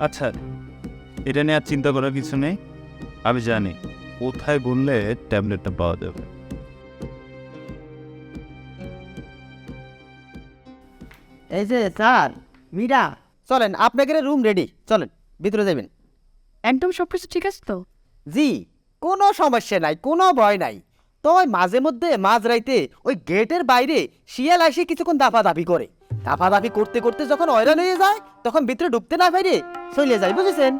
আচ্ছা, এটা নিয়ে আর চিন্তা করার কিছু নেই। আমি জানি কোথায় বললে ট্যাবলেটটা পাওয়া যাবে। এই যে স্যার, মীরা, চলেন, আপনাদের রুম রেডি, চলেন ভিতরে যাবেন। একদম সবকিছু ঠিক আছে তো? জি, কোনো সমস্যা নাই, কোনো ভয় নাই। তো ওই মাঝে মধ্যে মাঝরাইতে ওই গেটের বাইরে শিয়াল এসে কিছুক্ষণ দাপাদাপি করে। দাপাদাপি করতে করতে যখন হয়রান হয়ে যায়, তখন ভিতরে ঢুকতে না পারে চলে যায়, বুঝেছেন?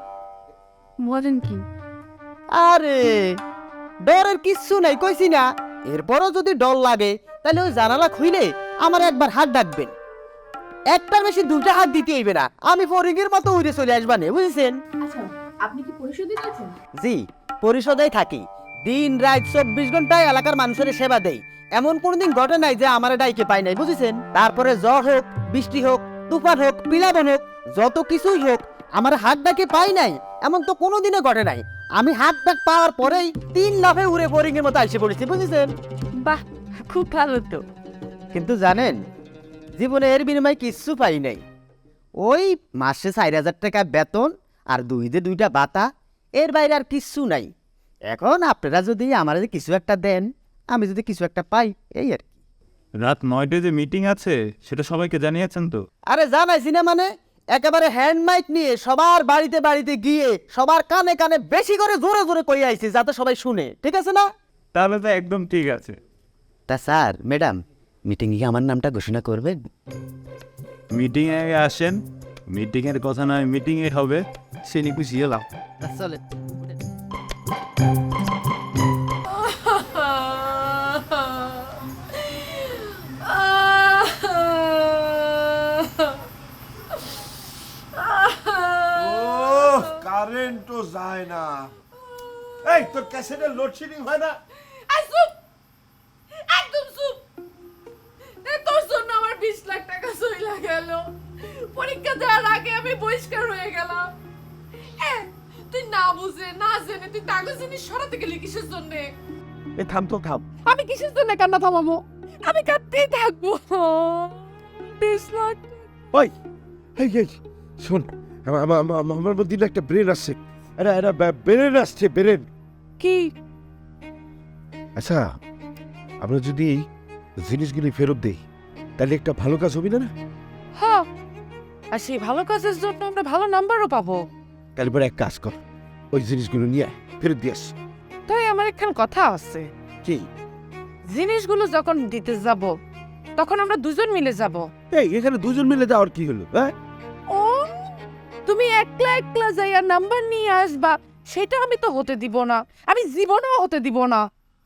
বলেন কি? আরে ডরের কিচ্ছু নাই, কইছি না। এরপরও যদি ডর লাগে তাহলে ওই জানালা খুইলে আমার একবার হাত ডাকবেন। একটার বেশি দুটা হাত দিতে হইবে না, আমি ফরিংয়ের মতো উড়ে চলে আসবানে, বুঝেছেন? আচ্ছা, আপনি কি পরিশোধে আছেন? জি, পরিষদেই থাকি। দিন রাত 24 ঘন্টায় এলাকার মানুষের সেবা দেই। এমন কোনদিন ঘটে নাই যে আমার ডাইকে পাই নাই, বুঝেছেন? তারপরে জ্বর হোক, বৃষ্টি হোক, তুফান হোক, পিলাবন হোক, যত কিছুই হোক, আমার হাত ডাকে পাই নাই এমন তো কোনোদিনও ঘটে নাই। আমি হাত ডাক পাওয়ার পরেই 3 লাফে উড়ে বোরিংয়ের মতো এসে পড়েছি, বুঝেছেন? বাহ, খুব ভালো তো। কিন্তু জানেন, জীবনে এর বিনিময়ে কিচ্ছু পাই নাই। ওই মাসে 4,000 টাকা বেতন আর 2টা বাতা, এর বাইরে আর কিচ্ছু নাই। এখন আপনারা যদি আমার কিছু একটা দেন, আমি যদি কিছু একটা পাই, এই আর কি। রাত 9টায় যে মিটিং আছে সেটা সবাইকে জানিয়েছেন তো? আরে জানাইছি না মানে, একেবারে হ্যান্ড মাইক নিয়ে সবার বাড়িতে বাড়িতে গিয়ে সবার কানে কানে বেশি করে জোরে জোরে কই আইছি, যাতে সবাই শুনে, ঠিক আছে না? তাহলে তো একদম ঠিক আছে। তা স্যার, ম্যাডাম, মিটিংয়ে কি আমার নামটা ঘোষণা করবেন? মিটিংয়ে আসেন, মিটিংয়ের কথা নয় মিটিংয়ে হবে, সে নিয়ে খুশি হলাম। তা চলেন। কারেন্টও যায় না। এই তোর ক্যাসেটে লোডশেডিং হয় না? একদম চুপ। তোর জন্য আমার 20 লাখ টাকা চইলা গেল। পরীক্ষা দেওয়ার আগে আমি বহিষ্কার হয়ে গেলাম। তুই না বুঝে না জেনে তুই কাগজ জিনিস সরাতে গেলি কিসের জন্য? এই থাম তো থাম। আমি কিসের জন্য কান্না থামাবো? আমি কাঁদতেই থাকবো। 20 লাখ। ওই এই এই শোন, আমার মধ্যে না একটা ব্রেন আসছে। এটা ব্রেন আসছে, ব্রেন। কি? আচ্ছা, আমরা যদি এই জিনিসগুলি ফেরত দেই তাহলে একটা ভালো কাজ হবে না? হ্যাঁ, আর সেই ভালো কাজের জন্য আমরা ভালো নাম্বারও পাবো। তাহলে পরে এক কাজ কর, ওই জিনিসগুলো নিয়ে আয়, ফেরত দিয়ে আস। তাই আমার একখান কথা আছে। কি? জিনিসগুলো যখন দিতে যাব তখন আমরা দুজন মিলে যাব। এই এখানে দুজন মিলে যাওয়ার কি হলো? হ্যাঁ, ও, তুমি একলা একলা যাইয়া নাম্বার নিয়ে আসবা, সেটা আমি তো হতে দিব না। আমি জীবনেও হতে দিব না।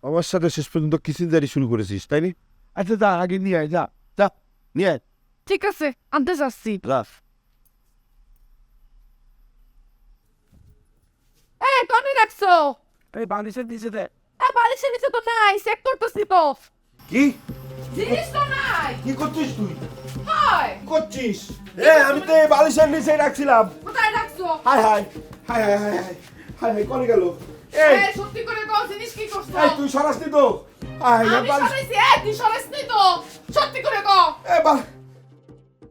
আমার সাথে শেষ পর্যন্ত কিসিনজারি শুরু করেছিস, তাই নি? আচ্ছা যা, আগে নিয়ে আয়, যা যা নিয়ে আয়। ঠিক আছে, আনতে যাচ্ছি। রাফ কনে রাখছো? এই বালিশের নিচে দে। বালিশের নিচে তো নাই, চেক করতেছি তো। কি জিনিস তো নাই। কি করছিস তুই? হয়, করছিস? আমি তো এই বালিশের নিচে রাখছিলাম। কোথায় রাখছো? High high high high high high high high করে গেল। এই সত্যি করে কও, জিনিস কি করছো? এই তুই সরাসনি তো? হাই হাই আমি বালিশ। সরাইছি। তুই সরাইছিস তো? সত্যি করে কও।